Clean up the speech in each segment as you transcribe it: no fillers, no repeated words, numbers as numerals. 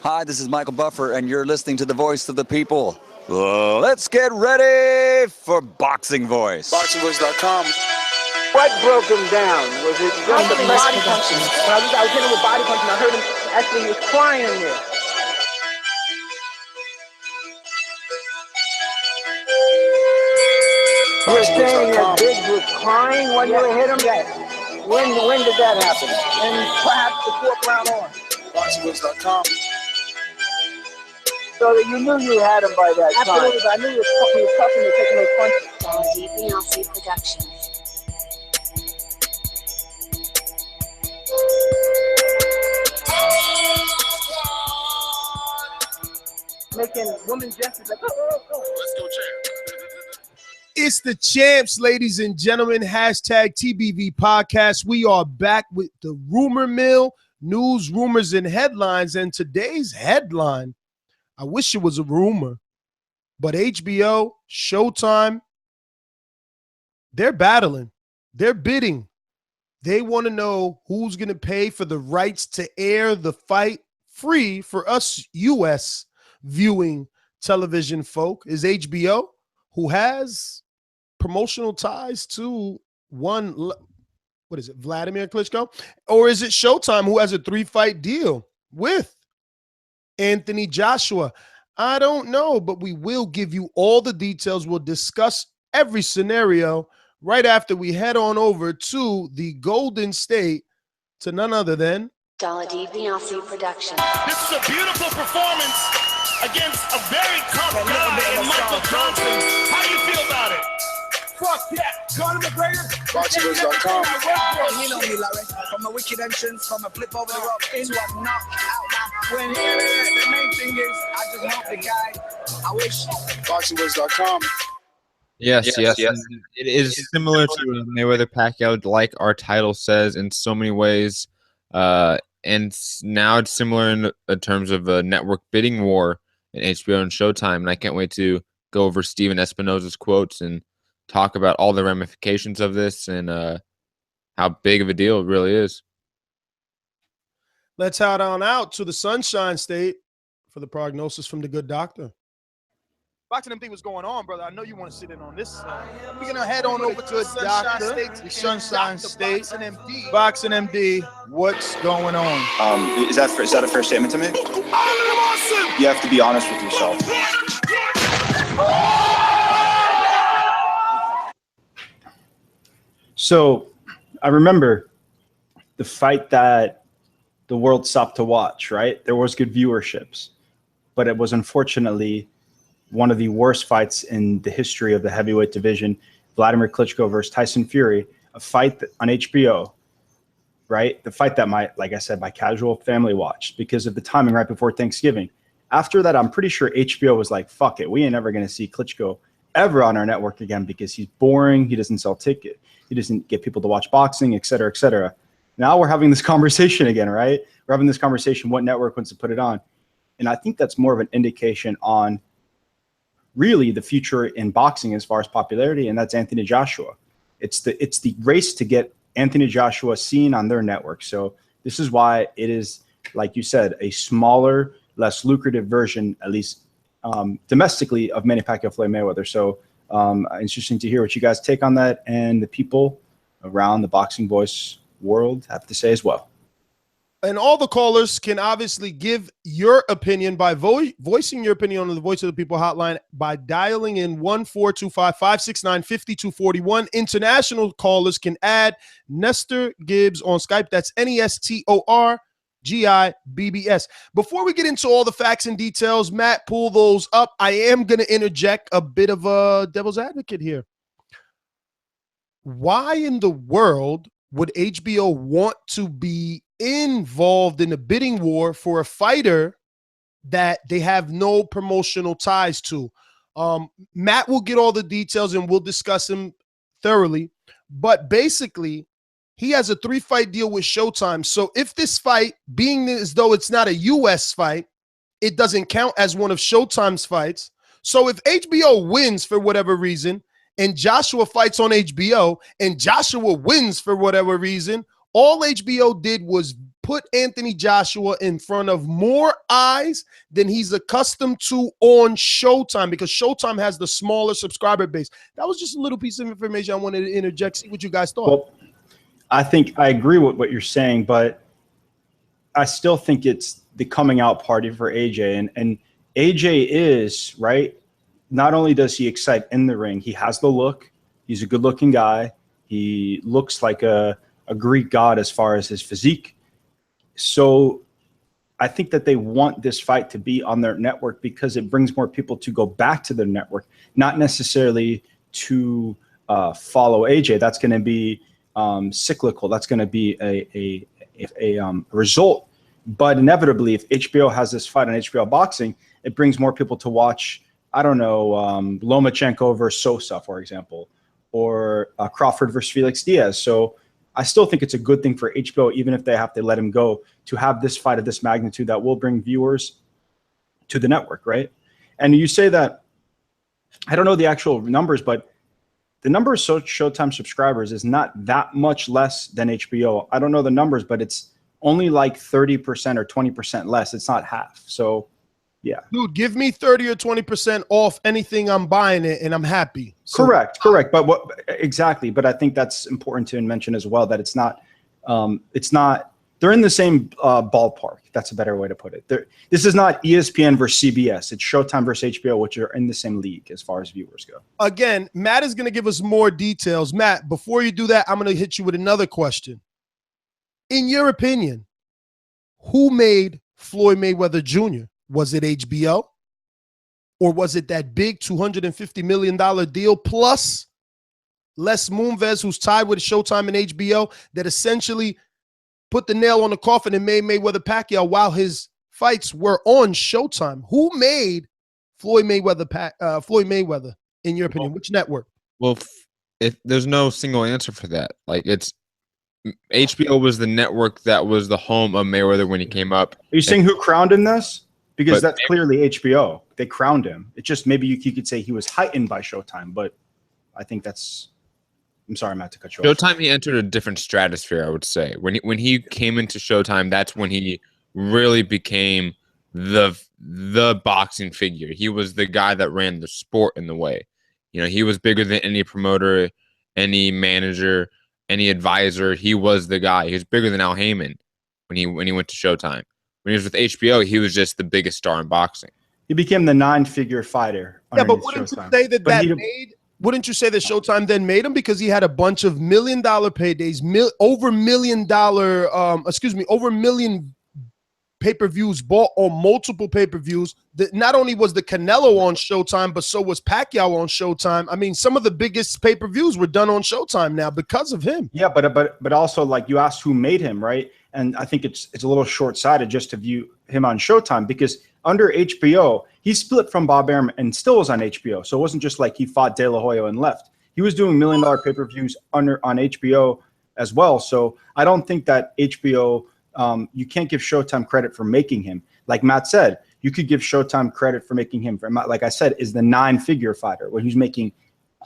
Hi, this is Michael Buffer, and you're listening to the voice of the people. Let's get ready for Boxing Voice. BoxingVoice.com. What broke him down? Was it just the body punching? I was hitting him with body punching. I heard him actually, he was crying there. You're saying that Gibbs was crying when you hit him? Yes. When did that happen? And perhaps the fourth round on. BoxingVoice.com. So that you knew you had him by that time. Absolutely, I knew he was tough and taking those punches. TBV Podcast. Making woman gestures like, oh. Let's go, champ. It's the champs, ladies and gentlemen. Hashtag TBV Podcast. We are back with the rumor mill, news, rumors, and headlines. And today's headline, I wish it was a rumor, but HBO, Showtime, they're battling. They're bidding. They want to know who's going to pay for the rights to air the fight free for us U.S. viewing television folk. Is HBO, who has promotional ties to Wladimir Klitschko? Or is it Showtime, who has a 3-fight deal with Anthony Joshua? I don't know, but we will give you all the details. We'll discuss every scenario right after we head on over to the Golden State to none other than TBV Production. This is a beautiful performance against a very tough guy in Michael Johnson. How do you feel about it? Fuck that. Conor McGregor. BoxingVoice.com. You know me, Larry. From a wicked entrance, from a flip over the rope into a knockout. Now, when the main thing is, I just hope the guy, I wish. BoxingVoice.com. Yes. It is similar to Mayweather-Pacquiao, like our title says, in so many ways. And now it's similar in terms of a network bidding war in HBO and Showtime. And I can't wait to go over Steven Espinoza's quotes and talk about all the ramifications of this and how big of a deal it really is. Let's head on out to the Sunshine State for the prognosis from the good doctor. BoxingMD, what's going on, brother? I know you want to sit in on this. We're going to head on over to the Sunshine State. BoxingMD, what's going on? Is that a fair statement to make? You have to be honest with yourself. So I remember the fight that the world stopped to watch, right? There was good viewerships, but it was unfortunately one of the worst fights in the history of the heavyweight division, Wladimir Klitschko versus Tyson Fury, a fight on HBO, right? The fight that my casual family watched because of the timing right before Thanksgiving. After that, I'm pretty sure HBO was like, fuck it. We ain't ever going to see Klitschko ever on our network again because he's boring. He doesn't sell ticket. He doesn't get people to watch boxing, et cetera, et cetera. Now we're having this conversation again, right? We're having this conversation, what network wants to put it on? And I think that's more of an indication on really the future in boxing as far as popularity, and that's Anthony Joshua. It's the race to get Anthony Joshua seen on their network. So this is why it is, like you said, a smaller, less lucrative version, at least domestically, of Manny Pacquiao Floyd Mayweather. So interesting to hear what you guys take on that and the people around the Boxing Voice world have to say as well. And all the callers can obviously give your opinion by voicing your opinion on the Voice of the People hotline by dialing in 1-425-569-5241. International callers can add Nestor Gibbs on Skype. That's NESTORGIBBS. Before we get into all the facts and details, Matt, pull those up. I am going to interject a bit of a devil's advocate here. Why in the world would HBO want to be involved in a bidding war for a fighter that they have no promotional ties to? Matt will get all the details and we'll discuss him thoroughly. But basically, he has a 3-fight deal with Showtime. So if this fight, being as though it's not a U.S. fight, it doesn't count as one of Showtime's fights. So if HBO wins for whatever reason and Joshua fights on HBO and Joshua wins for whatever reason, all HBO did was put Anthony Joshua in front of more eyes than he's accustomed to on Showtime, because Showtime has the smaller subscriber base. That was just a little piece of information I wanted to interject, see what you guys thought. Well, I think I agree with what you're saying, but I still think it's the coming out party for AJ. And AJ is, right, not only does he excite in the ring, he has the look. He's a good-looking guy. He looks like a Greek god as far as his physique. So I think that they want this fight to be on their network because it brings more people to go back to their network, not necessarily to follow AJ. That's going to be cyclical. That's going to be a result. But inevitably, if HBO has this fight on HBO Boxing, it brings more people to watch, I don't know, Lomachenko versus Sosa, for example, or Crawford versus Felix Diaz. So I still think it's a good thing for HBO, even if they have to let him go, to have this fight of this magnitude that will bring viewers to the network, right? And you say that, I don't know the actual numbers, but the number of Showtime subscribers is not that much less than HBO. I don't know the numbers, but it's only like 30% or 20% less. It's not half. So, yeah. Dude, give me 30 or 20% off anything I'm buying it, and I'm happy. So, correct. But what exactly? But I think that's important to mention as well, that it's not. They're in the same ballpark. That's a better way to put it. This is not ESPN versus CBS. It's Showtime versus HBO, which are in the same league as far as viewers go. Again, Matt is going to give us more details. Matt, before you do that, I'm going to hit you with another question. In your opinion, who made Floyd Mayweather Jr.? Was it HBO? Or was it that big $250 million deal plus Les Moonves, who's tied with Showtime and HBO, that essentially put the nail on the coffin and made Mayweather-Pacquiao while his fights were on Showtime? Who made Floyd Mayweather, in your opinion? Which network? Well, there's no single answer for that. Like, it's HBO was the network that was the home of Mayweather when he came up. Are you saying who crowned him this? Because that's clearly HBO. They crowned him. It just, maybe you could say he was heightened by Showtime, but I think that's, I'm sorry, Matt, to cut you off. Showtime, he entered a different stratosphere, I would say. When he came into Showtime, that's when he really became the boxing figure. He was the guy that ran the sport in the way. You know, he was bigger than any promoter, any manager, any advisor. He was the guy. He was bigger than Al Heyman when he went to Showtime. When he was with HBO, he was just the biggest star in boxing. He became the 9-figure fighter. Yeah, but wouldn't you say that wouldn't you say that Showtime then made him because he had a bunch of $1 million paydays, over million pay-per-views bought on multiple pay-per-views? That not only was the Canelo on Showtime, but so was Pacquiao on Showtime. I mean, some of the biggest pay-per-views were done on Showtime now because of him. Yeah, but also, like, you asked who made him, right? And I think it's a little short-sighted just to view him on Showtime, because under HBO, he split from Bob Arum and still was on HBO. So it wasn't just like he fought De La Hoya and left. He was doing $1 million pay-per-views on HBO as well. So I don't think that HBO, you can't give Showtime credit for making him. Like Matt said, you could give Showtime credit for making him, like I said, is the 9-figure fighter when he's making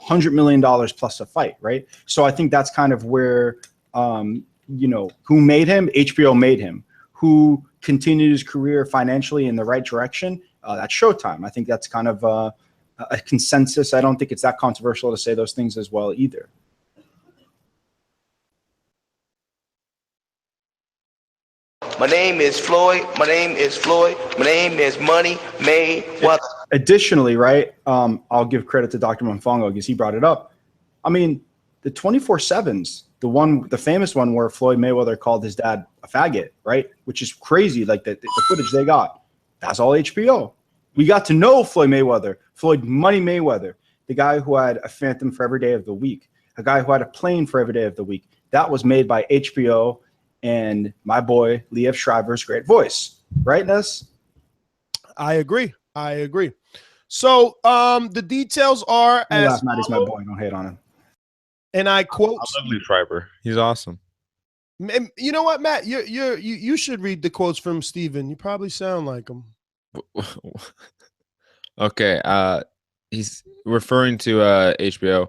$100 million plus a fight, right? So I think that's kind of where, you know, who made him? HBO made him. Who continued his career financially in the right direction? That's Showtime. I think that's kind of a consensus. I don't think it's that controversial to say those things as well either. My name is Floyd. My name is Floyd. My name is Money Mayweather. Additionally, right, I'll give credit to Dr. Monfongo because he brought it up. I mean, the 24/7s, the famous one where Floyd Mayweather called his dad a faggot, right? Which is crazy. Like the footage they got, that's all HBO. We got to know Floyd Mayweather, Floyd Money Mayweather, the guy who had a Phantom for every day of the week, a guy who had a plane for every day of the week. That was made by HBO and my boy Liev Schreiber's great voice, right, Ness? I agree. So the details are as Matt is my boy. Don't hate on him. And I quote, I love Liev Schreiber. He's awesome. You know what, Matt? You should read the quotes from Steven. You probably sound like him. Okay. He's referring to HBO.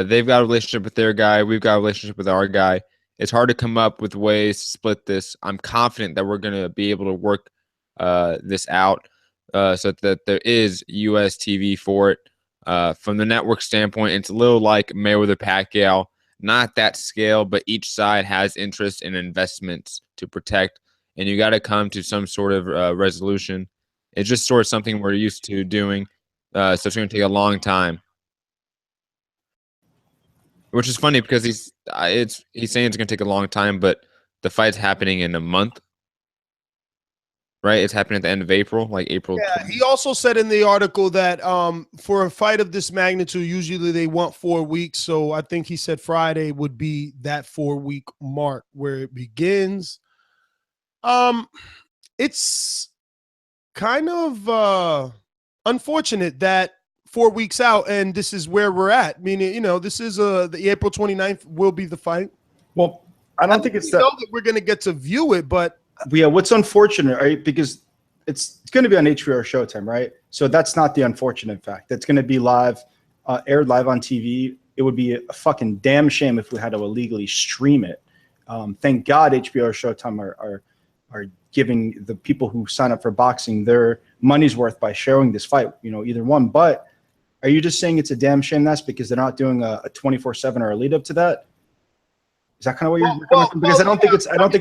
They've got a relationship with their guy. We've got a relationship with our guy. it's hard to come up with ways to split this. I'm confident that we're going to be able to work this out so that there is U.S. TV for it. From the network standpoint, it's a little like Mayweather-Pacquiao, not that scale, but each side has interest in investments to protect, and you got to come to some sort of resolution. It's just sort of something we're used to doing, so it's going to take a long time. Which is funny because he's saying it's going to take a long time, but the fight's happening in a month. Right, it's happening at the end of April, like April. Yeah, 20. he also said in the article that for a fight of this magnitude, usually they want 4 weeks. So I think he said Friday would be that 4-week mark where it begins. It's kind of unfortunate that 4 weeks out, and this is where we're at. Meaning, this is the April 29th will be the fight. Well, I don't think it's that we're going to get to view it, but. Yeah, what's unfortunate, right? Because it's going to be on HBO or Showtime, right? So that's not the unfortunate fact. That's going to be live, aired live on TV. It would be a fucking damn shame if we had to illegally stream it. Thank God HBO or Showtime are giving the people who sign up for boxing their money's worth by showing this fight, either one. But are you just saying it's a damn shame that's because they're not doing a 24/7 or a lead up to that? Is that kind of what you're coming from? Because I don't think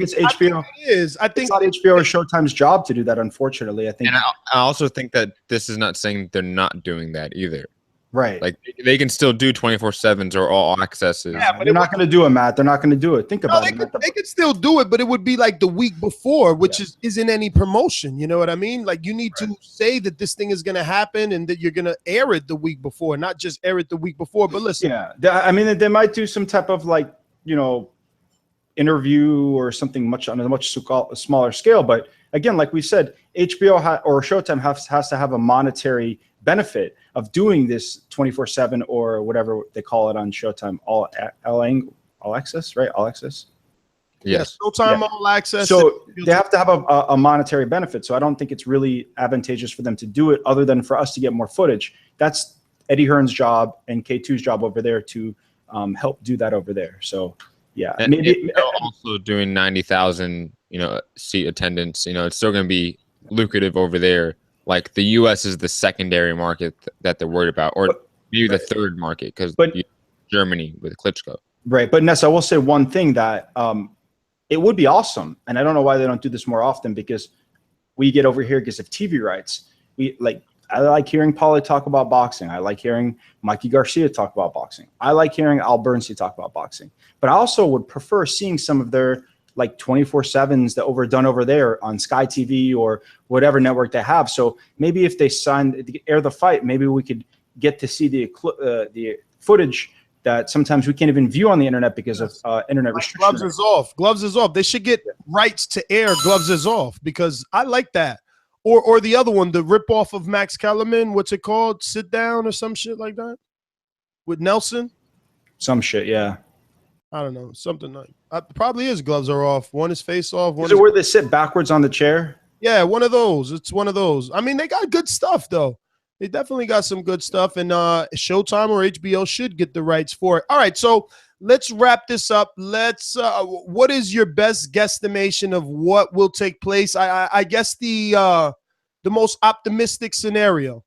it's HBO. It is. I think it's not HBO or Showtime's job to do that. Unfortunately, I think. And I also think that this is not saying they're not doing that either. Right. Like they can still do 24/7s or all accesses. Yeah, but they're not going to do it, Matt. They're not going to do it. Think about it. They could still do it, but it would be like the week before, which isn't any promotion. You know what I mean? Like you need to say that this thing is going to happen and that you're going to air it the week before, not just air it the week before. But listen. Yeah, I mean, they might do some type of interview or something on a much smaller scale. But again, like we said, HBO or Showtime has to have a monetary benefit of doing this 24/7 or whatever they call it on Showtime, all access, right? All access. Yes. Showtime all access. So they have to have a monetary benefit. So I don't think it's really advantageous for them to do it other than for us to get more footage. That's Eddie Hearn's job and K2's job over there to help do that over there. So yeah, and maybe also doing 90,000, seat attendance. It's still going to be lucrative over there. Like the U.S. is the secondary market that they're worried about, or maybe the third market because Germany with Klitschko. Right, but Ness, I will say one thing that it would be awesome, and I don't know why they don't do this more often because we get over here because of TV rights. I like hearing Paulie talk about boxing. I like hearing Mikey Garcia talk about boxing. I like hearing Al Bernstein talk about boxing. But I also would prefer seeing some of their 24/7s that done over there on Sky TV or whatever network they have. So maybe if they air the fight, maybe we could get to see the footage that sometimes we can't even view on the internet because of internet restrictions. Gloves is off. Gloves is off. They should get rights to air Gloves is off because I like that. Or the other one, the ripoff of Max Kellerman, what's it called? Sit Down or some shit like that? With Nelson? Some shit, yeah. I don't know. Something like probably is Gloves Are Off. One is face off. Is it where they sit backwards on the chair? Yeah, one of those. It's one of those. I mean, they got good stuff, though. They definitely got some good stuff. And Showtime or HBO should get the rights for it. All right, so let's wrap this up. What is your best guesstimation of what will take place? I guess the most optimistic scenario.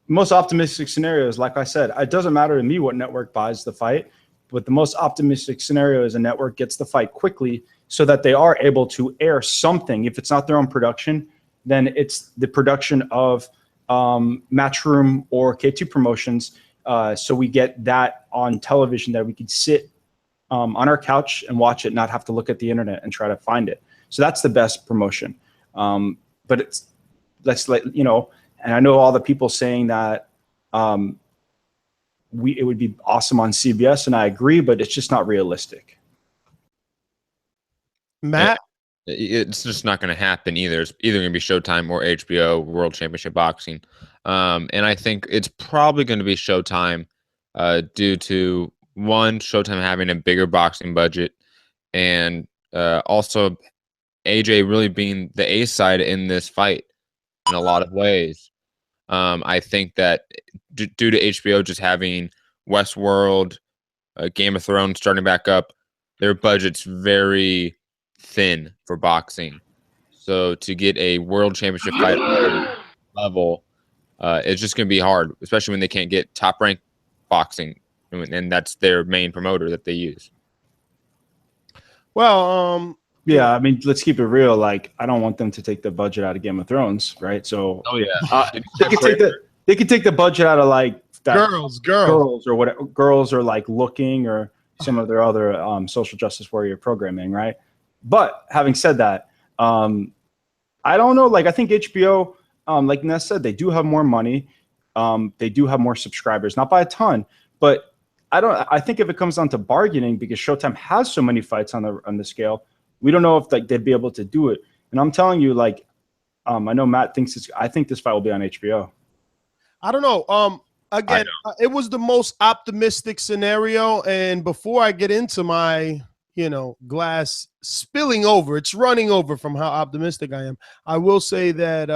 Most optimistic scenario is, like I said, it doesn't matter to me what network buys the fight, but the most optimistic scenario is a network gets the fight quickly so that they are able to air something. If it's not their own production, then it's the production of Matchroom or K2 Promotions. So we get that on television that we could sit on our couch and watch it, not have to look at the internet and try to find it. So that's the best promotion. But and I know all the people saying that it would be awesome on CBS, and I agree, but it's just not realistic. Matt? It's just not going to happen either. It's either going to be Showtime or HBO World Championship Boxing. And I think it's probably going to be Showtime due to, one, Showtime having a bigger boxing budget, and also AJ really being the ace side in this fight in a lot of ways. I think that due to HBO just having Westworld, Game of Thrones starting back up. Their budget's very thin for boxing. So to get a world championship fight level, it's just going to be hard, especially when they can't get top-ranked boxing, and that's their main promoter that they use. Well, yeah, I mean, let's keep it real. Like, I don't want them to take the budget out of Game of Thrones, right? So, they could take the budget out of like that girls or whatever, girls or like Looking or some of their other social justice warrior programming, right? But having said that, I don't know. Like, I think HBO, like Ness said, they do have more money. They do have more subscribers, not by a ton, but I think if it comes down to bargaining, because Showtime has so many fights on the scale, we don't know if like they'd be able to do it. And I'm telling you, like, I know Matt thinks I think this fight will be on HBO. I don't know. Again, it was the most optimistic scenario. And before I get into my, glass spilling over, it's running over from how optimistic I am, I will say that,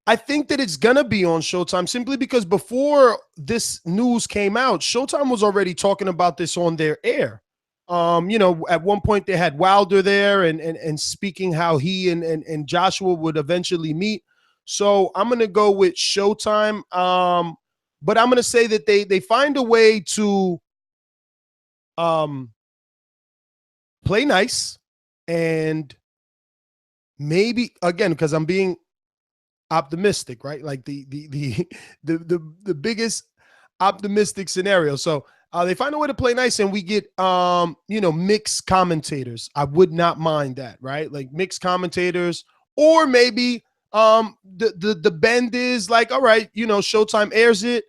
I think that it's going to be on Showtime simply because before this news came out, Showtime was already talking about this on their air. At one point they had Wilder there and speaking how he and Joshua would eventually meet. So I'm going to go with Showtime. But I'm going to say that they find a way to play nice and maybe, again, because I'm being optimistic, right? Like the biggest optimistic scenario. So they find a way to play nice and we get, mixed commentators. I would not mind that, right? Like mixed commentators, or maybe the bend is like, all right, Showtime airs it,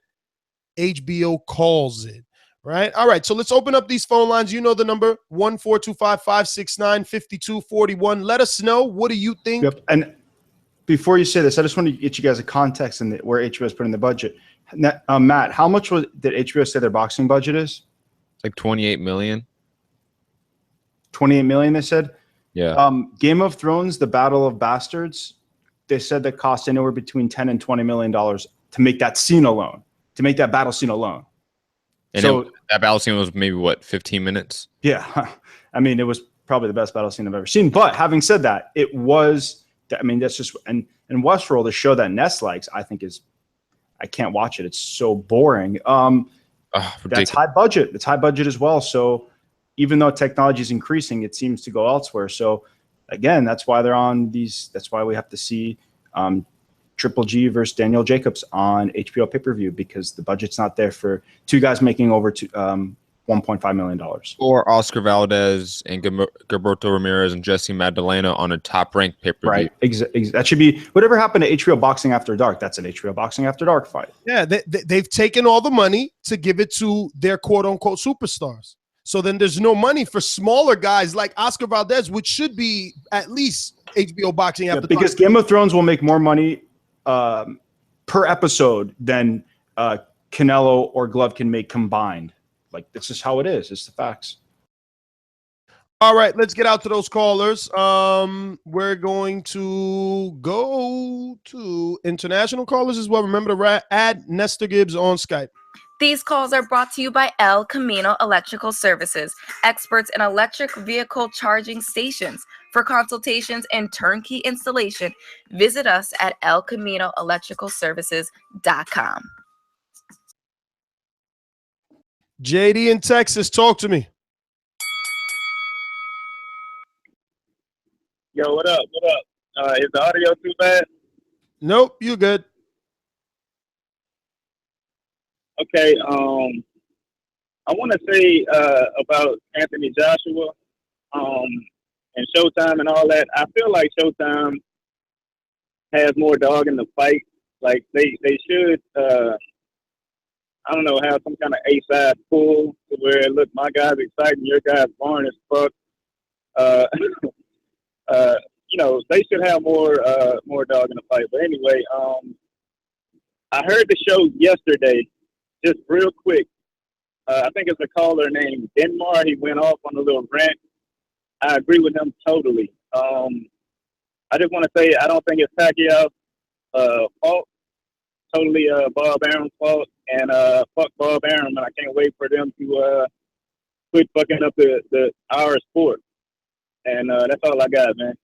HBO calls it, right? All right, so let's open up these phone lines. You know the number, 1-425-569-5241. Let us know. What do you think? Yep. And before you say this, I just want to get you guys a context in where HBO is putting the budget. Matt, how much did HBO say their boxing budget is? It's like $28 million. 28 million, they said? Yeah. Game of Thrones, The Battle of Bastards, they said that cost anywhere between $10 and $20 million to make that scene alone, to make that battle scene alone. And so that battle scene was maybe, 15 minutes? Yeah. I mean, it was probably the best battle scene I've ever seen. But having said that, it was, I mean, that's just, and Westworld, the show that Ness likes, I think is, I can't watch it. It's so boring. That's high budget. It's high budget as well. So even though technology is increasing, it seems to go elsewhere. So again, that's why they're on these. That's why we have to see Triple G versus Daniel Jacobs on HBO pay-per-view, because the budget's not there for two guys making over $1.5 million. Or Oscar Valdez and Gilberto Ramirez and Jesse Magdalena on a top-ranked pay-per-view. Right. That should be whatever happened to HBO Boxing After Dark. That's an HBO Boxing After Dark fight. Yeah, they've taken all the money to give it to their quote-unquote superstars. So then there's no money for smaller guys like Oscar Valdez, which should be at least HBO Boxing After Dark. Because Game of Thrones will make more money per episode than Canelo or Golovkin make combined. Like, this is how it is. It's the facts. All right, let's get out to those callers. We're going to go to international callers as well. Remember to add Nestor Gibbs on Skype. These calls are brought to you by El Camino Electrical Services, experts in electric vehicle charging stations. For consultations and turnkey installation, visit us at elcaminoelectricalservices.com. JD in Texas, talk to me. Yo, what up? What up? Is the audio too bad? Nope, you good. Okay. I want to say about Anthony Joshua and Showtime and all that. I feel like Showtime has more dog in the fight. Like they should. I don't know, have some kind of A-side pull to where, look, my guy's exciting, your guy's boring as fuck. They should have more dog in the fight. But anyway, I heard the show yesterday, just real quick. I think it's a caller named Denmar. He went off on a little rant. I agree with him totally. I just want to say I don't think it's Pacquiao's fault. totally Bob Arum's fault, and fuck Bob Arum, and I can't wait for them to quit fucking up our sport. And that's all I got, man.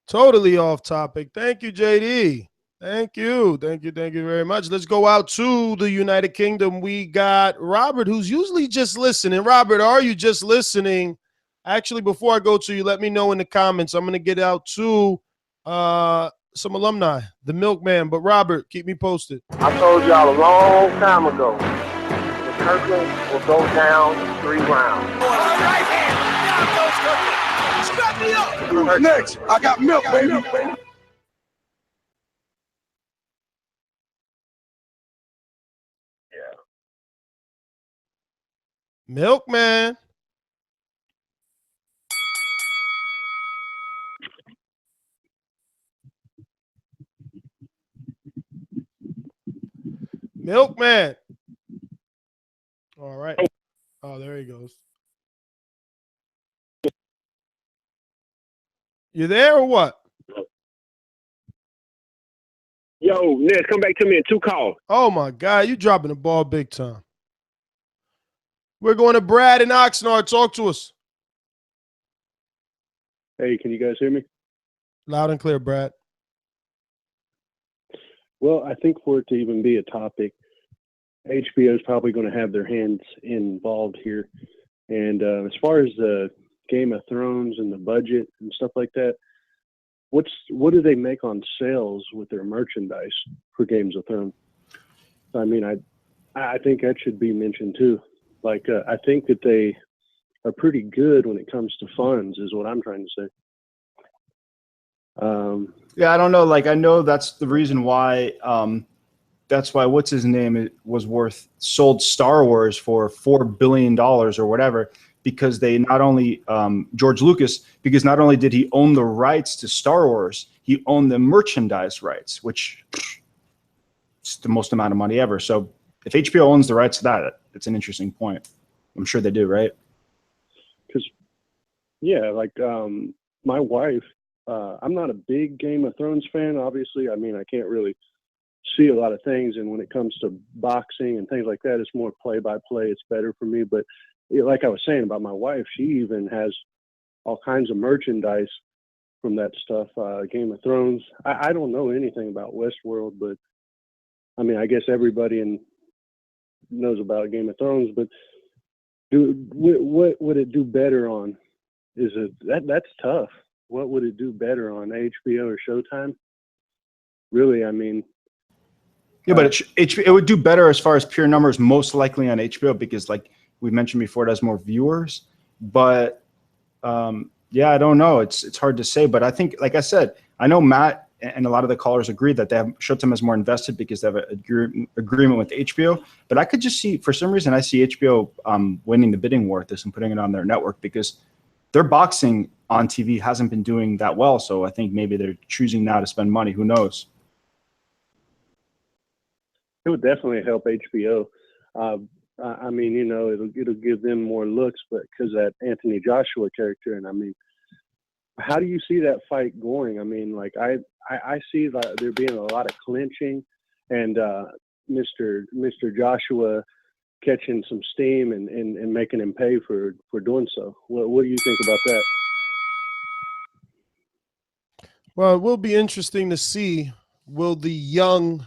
Totally off topic. Thank you, JD. Thank you very much. Let's go out to the United Kingdom. We got Robert, who's usually just listening. Robert, are you just listening? Actually, before I go to you, let me know in the comments. I'm going to get out to some alumni, the Milkman. But Robert, keep me posted. I told y'all a long time ago, the Kirkland will go down 3 rounds. Right hand. Down goes Kirkland. Strap me up. Who's next? I got milk, baby. Milkman. Milkman. All right. Oh, there he goes. You there or what? Yo, Ness, come back to me in 2 calls. Oh, my God. You dropping the ball big time. We're going to Brad and Oxnard. Talk to us. Hey, can you guys hear me? Loud and clear, Brad. Well, I think for it to even be a topic, HBO is probably going to have their hands involved here. And as far as the Game of Thrones and the budget and stuff like that, what do they make on sales with their merchandise for Games of Thrones? I mean, I think that should be mentioned too. Like, I think that they are pretty good when it comes to funds, is what I'm trying to say. Yeah, I don't know. Like, I know that's the reason why. That's why what's his name sold Star Wars for $4 billion or whatever, because they not only George Lucas, because not only did he own the rights to Star Wars, he owned the merchandise rights, which is the most amount of money ever. So if HBO owns the rights to that, it's an interesting point. I'm sure they do, right? Because, yeah, like my wife, I'm not a big Game of Thrones fan, obviously. I mean, I can't really see a lot of things. And when it comes to boxing and things like that, it's more play-by-play. It's better for me. But like I was saying about my wife, she even has all kinds of merchandise from that stuff, Game of Thrones. I don't know anything about Westworld, but I mean, I guess everybody knows about Game of Thrones, but what would it do better on? That's tough. What would it do better on HBO or Showtime? Really, I mean. Yeah, but it would do better as far as pure numbers, most likely on HBO, because like we mentioned before, it has more viewers. But yeah, I don't know. It's hard to say. But I think, like I said, I know Matt and a lot of the callers agree that Showtime is more invested because they have an agreement with HBO. But I could just see, for some reason, I see HBO winning the bidding war at this and putting it on their network because their boxing on TV hasn't been doing that well. So I think maybe they're choosing now to spend money. Who knows? It would definitely help HBO. I mean, you know, it'll give them more looks, but because that Anthony Joshua character, and I mean, how do you see that fight going? I mean, like I see that there being a lot of clinching, and Mr. Joshua catching some steam and making him pay for doing so. What do you think about that? Well, it will be interesting to see, will the young,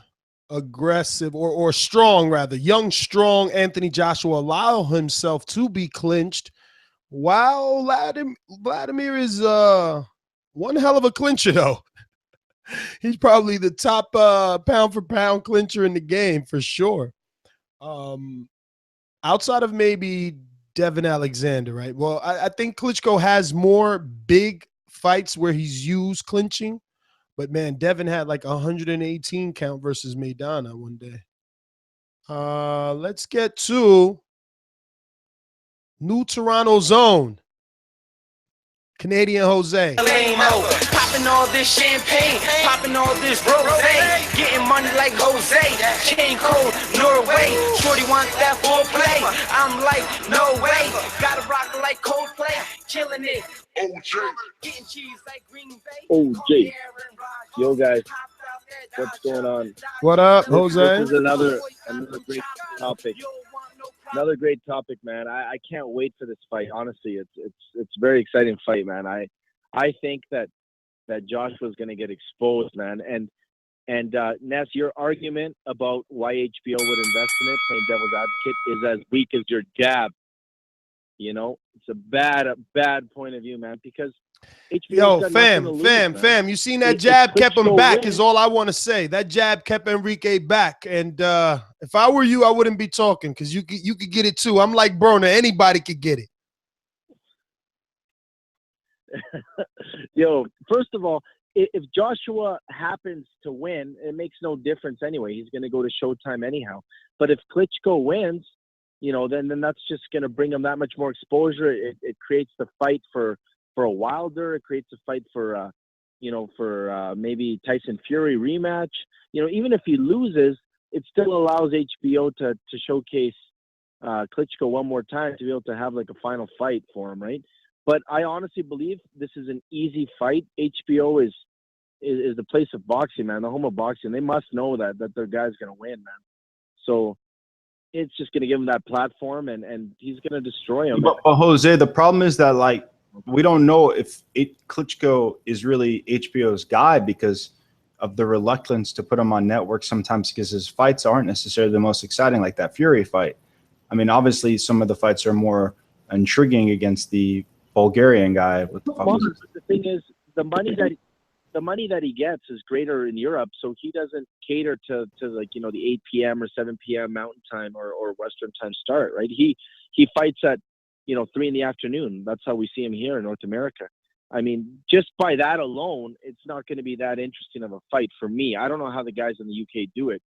aggressive or strong, rather, young, strong Anthony Joshua allow himself to be clinched while Wladimir is one hell of a clincher, though. He's probably the top pound for pound clincher in the game for sure. Outside of maybe Devin Alexander, right? Well, I think Klitschko has more big fights where he's used clinching, but man, Devin had like 118 count versus Maidana one day. Let's get to New Toronto Zone. Canadian Jose. Popping all this champagne, popping all this rosé, getting money like Jose, chain code, Norway, shorty wants that foreplay, I'm like, no way, gotta rock like Coldplay, killing it, OJ, getting cheese like Green Bay, OJ, yo guys, What's going on? What up, This Jose? is another great topic. Another great topic, man. I can't wait for this fight. Honestly, it's a very exciting fight, man. I think that Joshua's going to get exposed, man. And Ness, your argument about why HBO would invest in it, playing devil's advocate, is as weak as your jab. You know, it's a bad point of view, man, because HBO. Yo, fam, you seen that jab kept him back is all I want to say. That jab kept Enrique back. And if I were you, I wouldn't be talking because you could get it too. I'm like Broner. Anybody could get it. Yo, first of all, if Joshua happens to win, it makes no difference anyway. He's going to go to Showtime anyhow. But if Klitschko wins, you know, then that's just going to bring him that much more exposure. It creates the fight for a Wilder. It creates a fight for, maybe Tyson Fury rematch. You know, even if he loses, it still allows HBO to showcase Klitschko one more time to be able to have like a final fight for him, right? But I honestly believe this is an easy fight. HBO is the place of boxing, man, the home of boxing. They must know that their guy's going to win, man. So it's just going to give him that platform, and he's going to destroy him. But Jose, the problem is that, like, we don't know if Klitschko is really HBO's guy because of the reluctance to put him on network sometimes because his fights aren't necessarily the most exciting, like that Fury fight. I mean, obviously, some of the fights are more intriguing against the Bulgarian guy. The thing is, the money that he gets is greater in Europe, so he doesn't cater to like, you know, the 8 p.m. or 7 p.m. Mountain Time or Western Time start, right? He fights at, 3 in the afternoon. That's how we see him here in North America. I mean, just by that alone, it's not going to be that interesting of a fight for me. I don't know how the guys in the UK do it.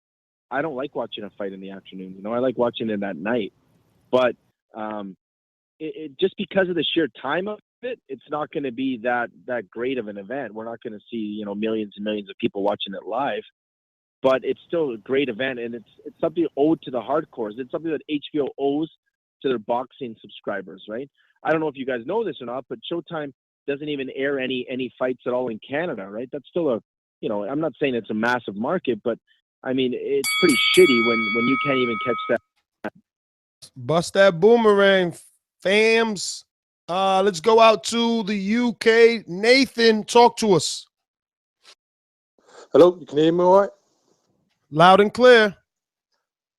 I don't like watching a fight in the afternoon. I like watching it at night. But it just because of the sheer time of it, it's not going to be that great of an event. We're not going to see, millions and millions of people watching it live. But it's still a great event, and it's something owed to the hardcores. It's something that HBO owes to their boxing subscribers, right? I don't know if you guys know this or not, but Showtime doesn't even air any fights at all in Canada, right? That's still I'm not saying it's a massive market, but I mean, it's pretty shitty when you can't even catch that. Bust that boomerang, fams. Let's go out to the UK. Nathan, talk to us. Hello, you can hear me all right? Loud and clear.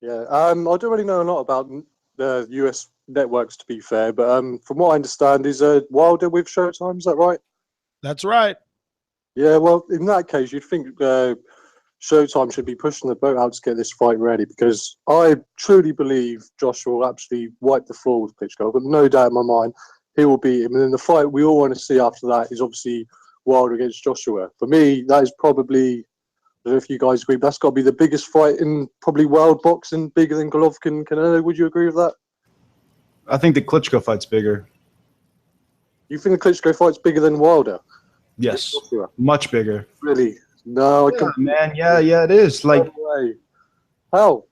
Yeah, I don't really know a lot about the US networks, to be fair, but from what I understand, is Wilder with Showtime, is that right? That's right. Yeah, well, in that case, you'd think Showtime should be pushing the boat out to get this fight ready, because I truly believe Joshua will absolutely wipe the floor with Klitschko. I've got no doubt in my mind he will beat him. And then the fight we all want to see after that is obviously Wilder against Joshua. For me, that is probably, I don't know if you guys agree, but that's got to be the biggest fight in probably world boxing, bigger than Golovkin and Canelo. Would you agree with that? I think the Klitschko fight's bigger. You think the Klitschko fight's bigger than Wilder? Yes, much bigger. Really? No, man. Yeah, it is. Like, no way. How?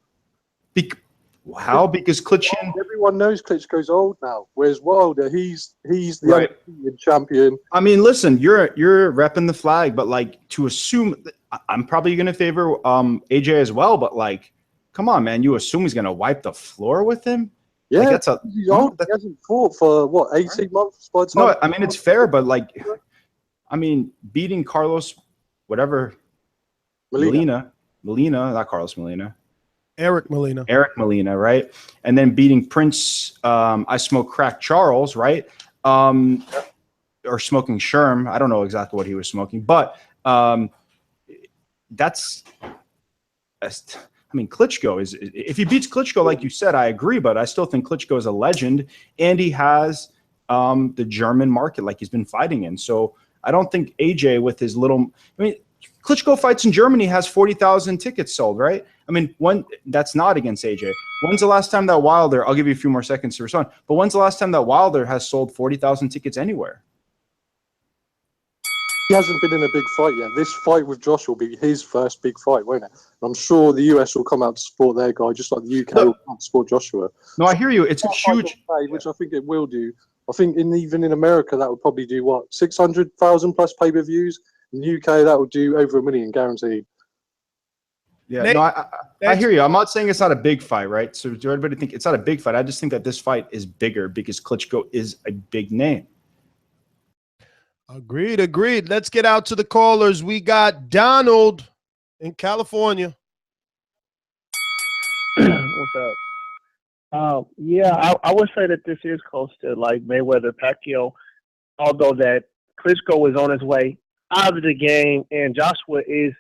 How? Because Klitschko. Everyone knows Klitschko's old now. Whereas Wilder, he's the undefeated champion. I mean, listen, you're repping the flag, but like to assume, I'm probably gonna favor AJ as well. But like, come on, man, you assume he's gonna wipe the floor with him? Yeah, like, that's he's old. He hasn't fought for what, 18 months? By the time no, I mean it's fair, but like, I mean, beating Carlos, whatever, Molina, not Carlos Molina. Eric Molina, right? And then beating Prince, I Smoke Crack Charles, right? Or smoking Sherm. I don't know exactly what he was smoking, but that's I mean, Klitschko is, if he beats Klitschko, like you said, I agree, but I still think Klitschko is a legend, and he has the German market like he's been fighting in. So I don't think AJ with his little, I mean, Klitschko fights in Germany, has 40,000 tickets sold, right? I mean, that's not against AJ. When's the last time that Wilder, I'll give you a few more seconds to respond, but when's the last time that Wilder has sold 40,000 tickets anywhere? He hasn't been in a big fight yet. This fight with Josh will be his first big fight, won't it? I'm sure the US will come out to support their guy, just like the UK will come out to support Joshua. No, I hear you. It's a huge... Which I think it will do. I think even in America, that would probably do, what, 600,000 plus pay-per-views? In the UK, that would do over 1 million, guaranteed. Yeah, Nate, no, I hear you. I'm not saying it's not a big fight, right? So do everybody think it's not a big fight? I just think that this fight is bigger because Klitschko is a big name. Agreed. Let's get out to the callers. We got Donald in California. What's up? Yeah, I would say that this is close to like Mayweather-Pacquiao, although that Klitschko is on his way out of the game and Joshua is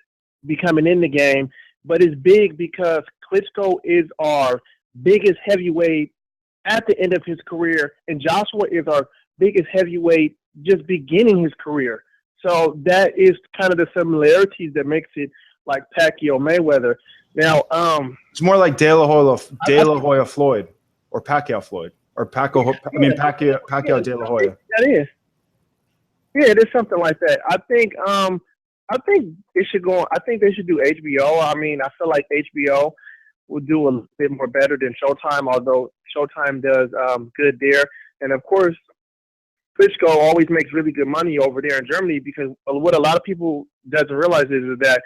becoming in the game. But it's big because Klitschko is our biggest heavyweight at the end of his career, and Joshua is our biggest heavyweight just beginning his career. So that is kind of the similarities that makes it like Pacquiao Mayweather. Now, it's more like De La Hoya Floyd, or Pacquiao Floyd, or Pacquiao De La Hoya. That is. Yeah, it is something like that. I think it should go. I think they should do HBO. I mean, I feel like HBO will do a bit more better than Showtime, although Showtime does good there. And of course, Klitschko always makes really good money over there in Germany, because what a lot of people doesn't realize is that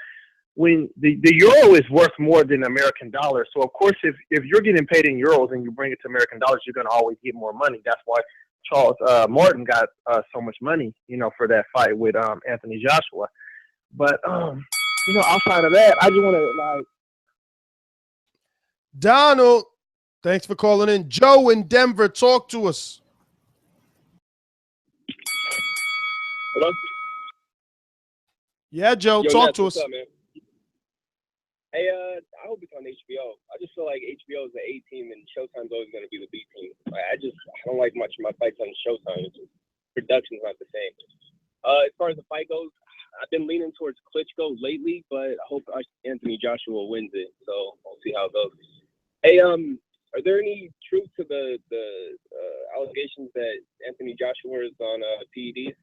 when the euro is worth more than American dollars. So of course, if you're getting paid in euros and you bring it to American dollars, you're going to always get more money. That's why Charles Martin got so much money, for that fight with Anthony Joshua. But outside of that, I just want to Donald, thanks for calling in. Joe in Denver, talk to us. Hello? Yeah, Joe, talk to us. What's up, man? Hey, I hope it's on HBO. I just feel like HBO is the A team and Showtime's always going to be the B team. I don't like much of my fights on Showtime. It's just, production's not the same. As far as the fight goes, I've been leaning towards Klitschko lately, but I hope Anthony Joshua wins it. So I'll see how it goes. Hey, are there any truth to the allegations that Anthony Joshua is on PEDs?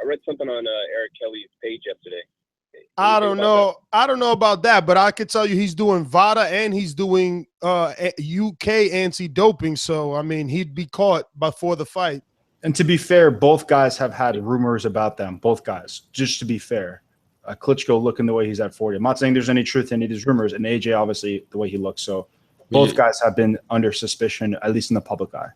I read something on Eric Kelly's page yesterday. I don't know about that, but I could tell you he's doing VADA and he's doing UK anti-doping. So, I mean, he'd be caught before the fight. And to be fair, both guys have had rumors about them. Both guys, just to be fair. Klitschko looking the way he's at 40. I'm not saying there's any truth in any of these rumors. And AJ, obviously, the way he looks. So both guys have been under suspicion, at least in the public eye.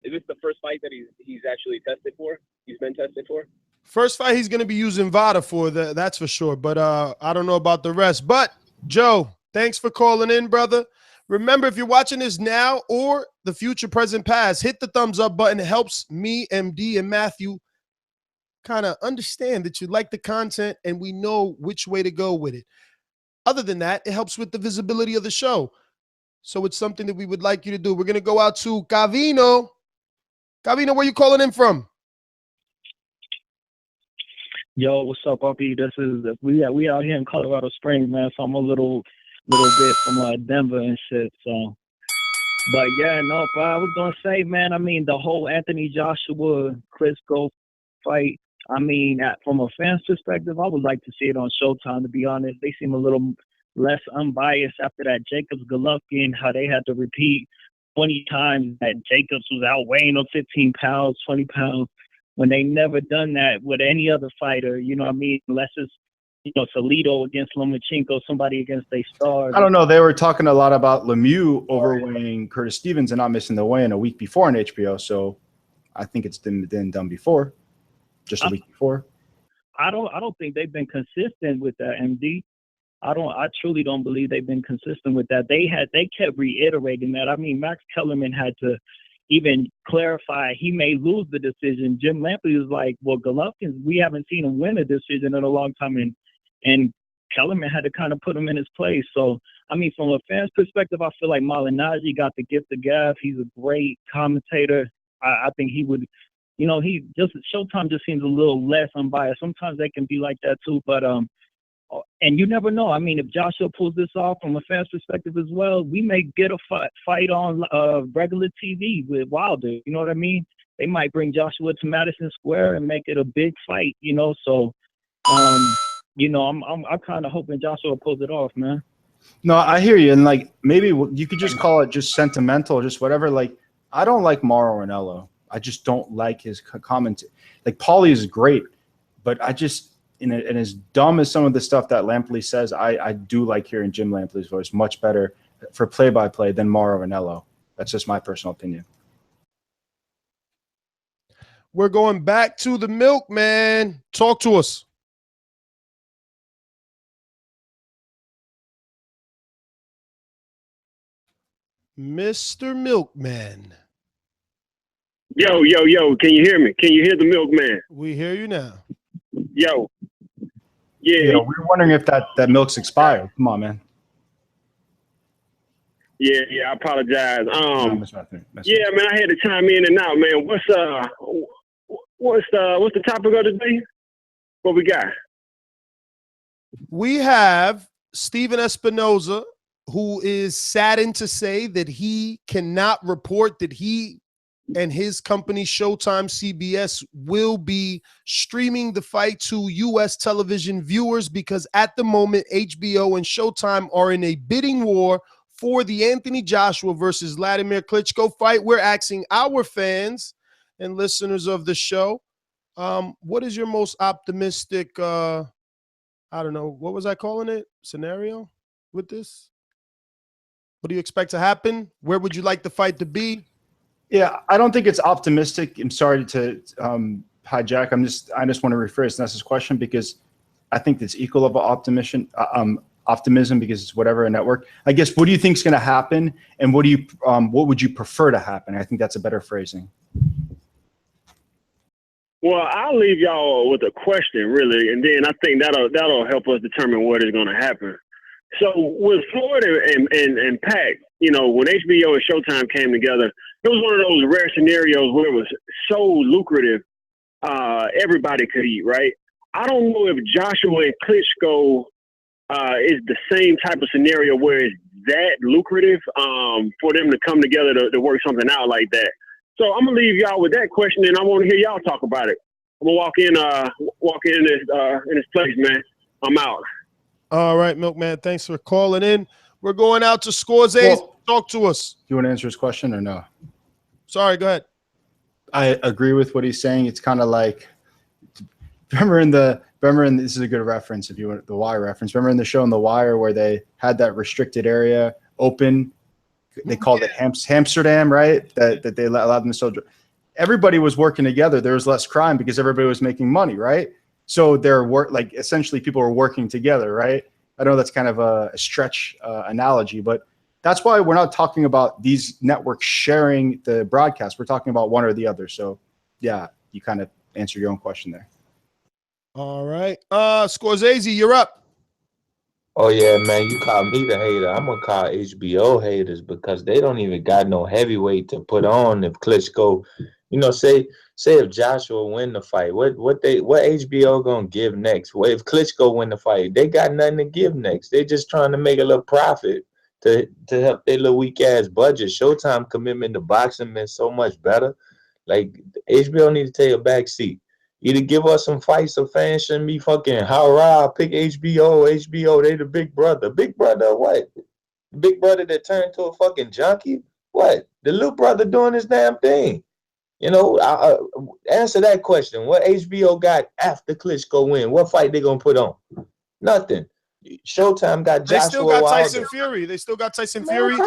Is this the first fight that he's actually tested for? He's been tested for? First fight he's going to be using VADA for, that's for sure. But I don't know about the rest. But, Joe, thanks for calling in, brother. Remember, if you're watching this now or the future, present, past, hit the thumbs up button. It helps me, MD, and Matthew kind of understand that you like the content and we know which way to go with it. Other than that, it helps with the visibility of the show. So it's something that we would like you to do. We're going to go out to Gavino. Gavino, where you calling in from? Yo, what's up, Bumpy? We out here in Colorado Springs, man. So I'm a little bit from Denver and shit. So, but yeah, no. But I was gonna say, man. I mean, the whole Anthony Joshua Klitschko fight. I mean, from a fan's perspective, I would like to see it on Showtime. To be honest, they seem a little less unbiased after that Jacobs Golovkin, how they had to repeat 20 times that Jacobs was outweighing them 15 pounds, 20 pounds. When they never done that with any other fighter, you know what I mean? Unless it's, Salido against Lomachenko, somebody against their stars. I don't know. They were talking a lot about Lemieux overweighing Curtis Stevens and not missing the weigh-in a week before on HBO. So I think it's been done before, just a week before. I don't think they've been consistent with that, MD. I truly don't believe they've been consistent with that. They kept reiterating that. I mean, Max Kellerman had to even clarify he may lose the decision. Jim Lampley was like, well, Golovkin, we haven't seen him win a decision in a long time. And Kellerman had to kind of put him in his place. So, I mean, from a fan's perspective, I feel like Malignaggi got the gift of gab. He's a great commentator. I think he would, Showtime just seems a little less unbiased. Sometimes they can be like that too, but and you never know. I mean, if Joshua pulls this off from a fan's perspective as well, we may get a fight on regular TV with Wilder. You know what I mean? They might bring Joshua to Madison Square and make it a big fight. So, I'm kind of hoping Joshua pulls it off, man. No, I hear you, and maybe you could just call it just sentimental, or just whatever. I don't like Mauro Ranallo. I just don't like his comment. Paulie is great, but and as dumb as some of the stuff that Lampley says, I do like hearing Jim Lampley's voice much better for play-by-play than Mauro Ranallo. That's just my personal opinion. We're going back to the milkman. Talk to us. Mr. Milkman. Yo, can you hear me? Can you hear the milkman? We hear you now. Yo. Yeah. We were wondering if that milk's expired. Come on, man. Yeah, I apologize. No, that's nothing. Yeah, man, I had to chime in and out, man. What's the topic of the day? What we got? We have Stephen Espinoza, who is saddened to say that he cannot report that he and his company, Showtime CBS, will be streaming the fight to U.S. television viewers because at the moment, HBO and Showtime are in a bidding war for the Anthony Joshua versus Wladimir Klitschko fight. We're asking our fans and listeners of the show, what is your most optimistic, I don't know, what was I calling it, scenario with this? What do you expect to happen? Where would you like the fight to be? Yeah, I don't think it's optimistic. I'm sorry to hijack. I just want to rephrase Nessa's question because I think it's equal of an optimism because it's whatever a network. I guess what do you think is going to happen, and what would you prefer to happen? I think that's a better phrasing. Well, I'll leave y'all with a question, really, and then I think that'll help us determine what is going to happen. So with Floyd and Pac, when HBO and Showtime came together, it was one of those rare scenarios where it was so lucrative, everybody could eat, right? I don't know if Joshua and Klitschko is the same type of scenario where it's that lucrative for them to come together to work something out like that. So I'm gonna leave y'all with that question, and I want to hear y'all talk about it. I'm gonna walk in this place, man. I'm out. All right, Milkman. Thanks for calling in. We're going out to Scorsese. Talk to us. Do you want to answer his question or no? Sorry, go ahead. I agree with what he's saying. It's kind of like, remember in this is a good reference if you want the Wire reference. Remember in the show in The Wire where they had that restricted area open? They called it Amsterdam, right? That they allowed them to sell. Everybody was working together. There was less crime because everybody was making money, right? So essentially people were working together, right? I know that's kind of a stretch analogy, but that's why we're not talking about these networks sharing the broadcast. We're talking about one or the other. So yeah, you kind of answer your own question there. All right. Scorsese, you're up. Oh yeah, man, you call me the hater. I'm gonna call HBO haters because they don't even got no heavyweight to put on if Klitschko, say if Joshua win the fight, what HBO gonna give next? Well, if Klitschko win the fight, they got nothing to give next. They just trying to make a little profit to help their little weak ass budget. Showtime commitment to boxing is so much better. Like HBO need to take a back seat. Either give us some fights so fans shouldn't be fucking hurrah, pick HBO, they the big brother. Big brother what? Big brother that turned to a fucking junkie? What? The little brother doing his damn thing. Answer that question. What HBO got after Klitschko win? What fight they gonna put on? Nothing. Showtime got Joshua. They still got Wilder. Tyson Fury. They still got Tyson Fury.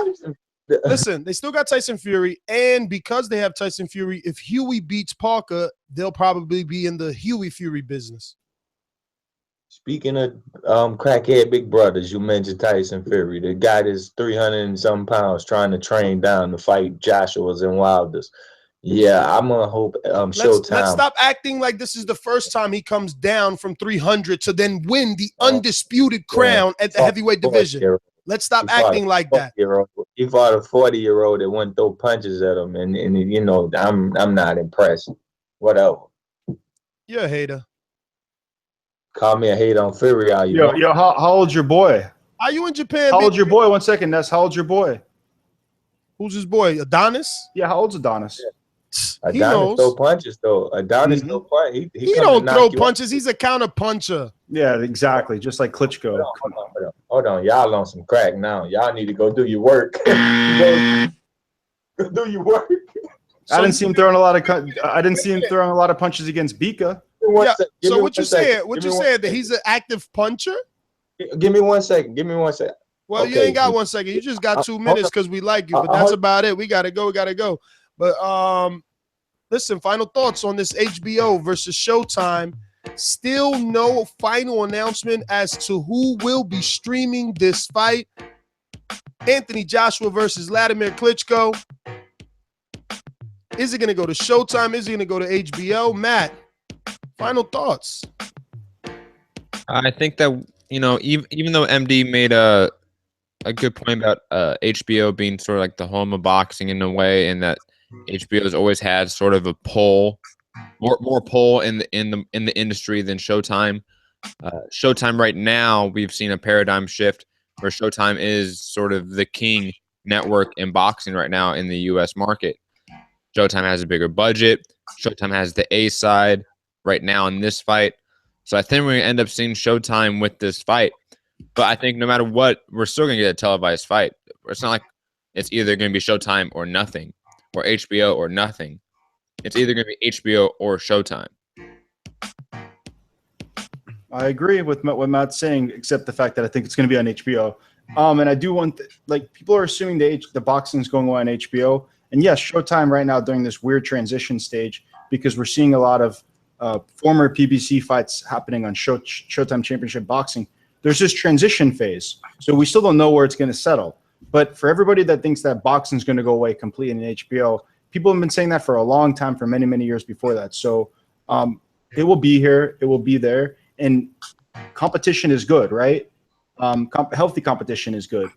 Listen, they still got Tyson Fury, and because they have Tyson Fury, if Huey beats Parker, they'll probably be in the Huey Fury business. Speaking of crackhead big brothers, you mentioned Tyson Fury. The guy that's 300 and some pounds trying to train down to fight Joshua's and Wilders. Yeah, I'm gonna hope Showtime. Let's stop acting like this is the first time he comes down from 300 to then win the undisputed crown at the heavyweight division. Let's stop acting like that. He fought a 40-year-old that wouldn't throw punches at him, and I'm not impressed. Whatever. You're a hater. Call me a hater on Fury. Are you? Yo, how old's your boy? Are you in Japan? How old's your boy? 1 second, Ness. How old's your boy? Who's his boy? Adonis? Yeah, how old's Adonis? Yeah. Adonis throw punches though. Adonis no punch. He don't throw punches. He's a counter puncher. Yeah, exactly. Just like Klitschko. Hold on. Y'all on some crack now. Y'all need to go do your work. Go do your work. I didn't see him throwing a lot of punches against Bika. Yeah. So what you saying? What you saying? That he's an active puncher? Give me 1 second. Give me 1 second. Well, you ain't got 1 second. You just got 2 minutes because we like you, but that's about it. We gotta go. But listen, final thoughts on this HBO versus Showtime. Still no final announcement as to who will be streaming this fight. Anthony Joshua versus Wladimir Klitschko. Is it going to go to Showtime? Is it going to go to HBO? Matt, final thoughts. I think that, even though MD made a good point about HBO being sort of like the home of boxing in a way, and that HBO has always had sort of a pull, more pull in the industry than Showtime. Showtime right now, we've seen a paradigm shift where Showtime is sort of the king network in boxing right now in the U.S. market. Showtime has a bigger budget. Showtime has the A side right now in this fight. So I think we're going to end up seeing Showtime with this fight. But I think no matter what, we're still going to get a televised fight. It's not like it's either going to be Showtime or nothing, or HBO or nothing. It's either going to be HBO or Showtime. I agree with what Matt's saying, except the fact that I think it's going to be on HBO. And I do want, people are assuming the boxing is going on HBO. And yes, Showtime right now during this weird transition stage, because we're seeing a lot of former PBC fights happening on Showtime Championship Boxing. There's this transition phase. So we still don't know where it's going to settle. But for everybody that thinks that boxing is going to go away completely in HBO, people have been saying that for a long time, for many, many years before that. So it will be here. It will be there. And competition is good, right? Healthy competition is good.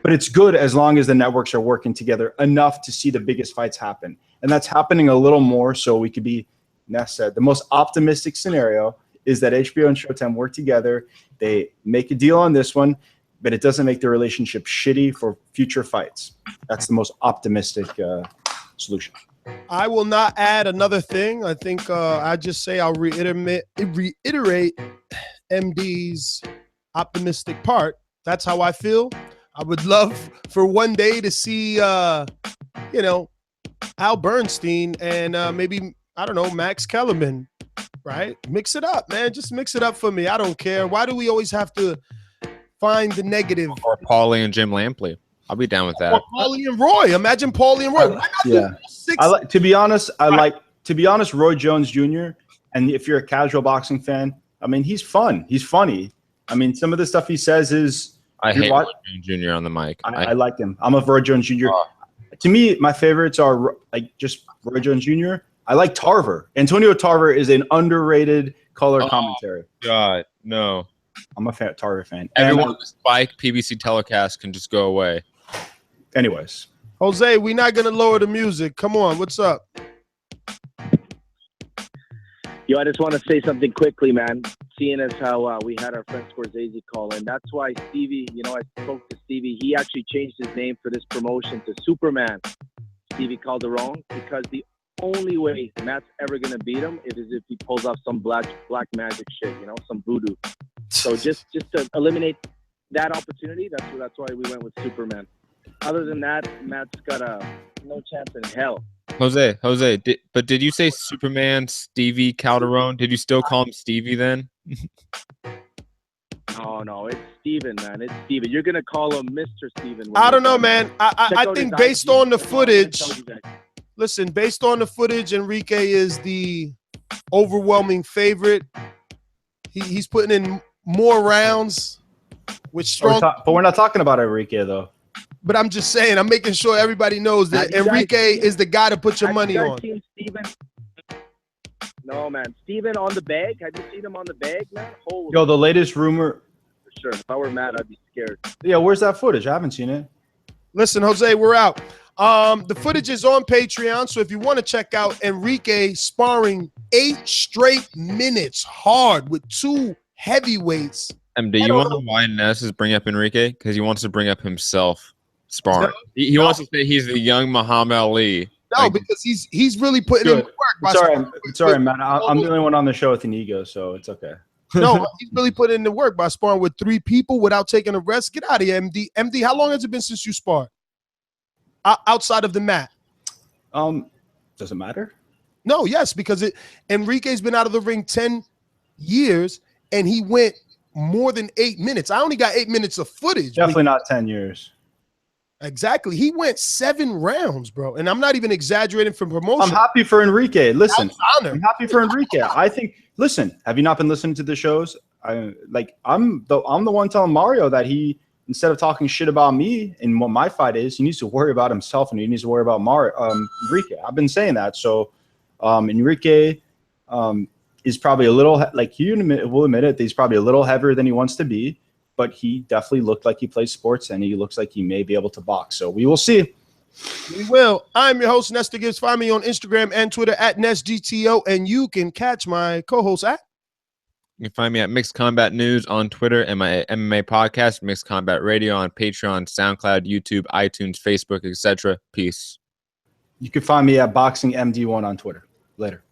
But it's good as long as the networks are working together enough to see the biggest fights happen. And that's happening a little more, so we could be, Ness said, the most optimistic scenario is that HBO and Showtime work together. They make a deal on this one, but it doesn't make the relationship shitty for future fights. That's the most optimistic solution. I will not add another thing. I think I just say I'll reiterate MD's optimistic part. That's how I feel. I would love for one day to see, Al Bernstein and maybe, I don't know, Max Kellerman, right? Mix it up, man. Just mix it up for me. I don't care. Why do we always have to find the negative? Or Paulie and Jim Lampley. I'll be down with that. Or Paulie and Roy. Imagine Paulie and Roy. Yeah. To be honest, Roy Jones Jr. And if you're a casual boxing fan, I mean, he's fun. He's funny. I mean, some of the stuff he says is. I hate Roy Jones Jr. on the mic. I like him. I'm a Roy Jones Jr. To me, my favorites are just Roy Jones Jr. I like Tarver. Antonio Tarver is an underrated color commentary. God, no. I'm a Tarver fan. Everyone on the Spike PBC telecast can just go away. Anyways. Jose, we're not going to lower the music. Come on. What's up? Yo, I just want to say something quickly, man. Seeing as how we had our friend Scorsese call in, that's why Stevie, I spoke to Stevie. He actually changed his name for this promotion to Superman, Stevie Calderon, because the only way Matt's ever going to beat him is if he pulls off some black magic shit, some voodoo. So just to eliminate that opportunity, that's why we went with Superman. Other than that, Matt's got no chance in hell. Jose, did you say Superman Stevie Calderon? Did you still call him Stevie then? No, it's Steven, man. It's Steven. You're going to call him Mr. Steven. I don't know, man. I think based on the footage, listen, based on the footage, Enrique is the overwhelming favorite. He's putting in more rounds with strong. But we're not talking about Enrique, though. But I'm just saying, I'm making sure everybody knows that Enrique is the guy to put your money on. No, man. Steven on the bag. Have you seen him on the bag, man? Holy Yo, the latest rumor. For sure. If I were Matt, I'd be scared. Yeah, where's that footage? I haven't seen it. Listen, Jose, we're out. The footage is on Patreon, so if you want to check out Enrique sparring 8 straight minutes hard with 2 heavyweights. MD, you want to know why Ness is bringing up Enrique? Because he wants to bring up himself sparring. He wants to say he's the young Muhammad Ali. No, because he's really putting in work. Sorry, man. I'm the only one on the show with an ego, so it's okay. No, he's really putting in the work by sparring with 3 people without taking a rest. Get out of here, MD. MD, how long has it been since you sparred? Outside of the mat? Does it matter? No, yes, because Enrique's been out of the ring 10 years, and he went more than 8 minutes. I only got 8 minutes of footage. Definitely not 10 years. Exactly. He went 7 rounds, bro. And I'm not even exaggerating from promotion. I'm happy for Enrique. Listen, I'm happy for Enrique. I think, listen, have you not been listening to the shows? I'm the one telling Mario that he, instead of talking shit about me and what my fight is, he needs to worry about himself and he needs to worry about Enrique. I've been saying that. So Enrique is probably a little, like he will admit it, he's probably a little heavier than he wants to be, but he definitely looked like he plays sports and he looks like he may be able to box. So we will see. We will. I'm your host, Nestor Gibbs. Find me on Instagram and Twitter at NestGTO, and you can catch my co-host at. You can find me at Mixed Combat News on Twitter and my MMA podcast, Mixed Combat Radio, on Patreon, SoundCloud, YouTube, iTunes, Facebook, etc. Peace. You can find me at BoxingMD1 on Twitter. Later.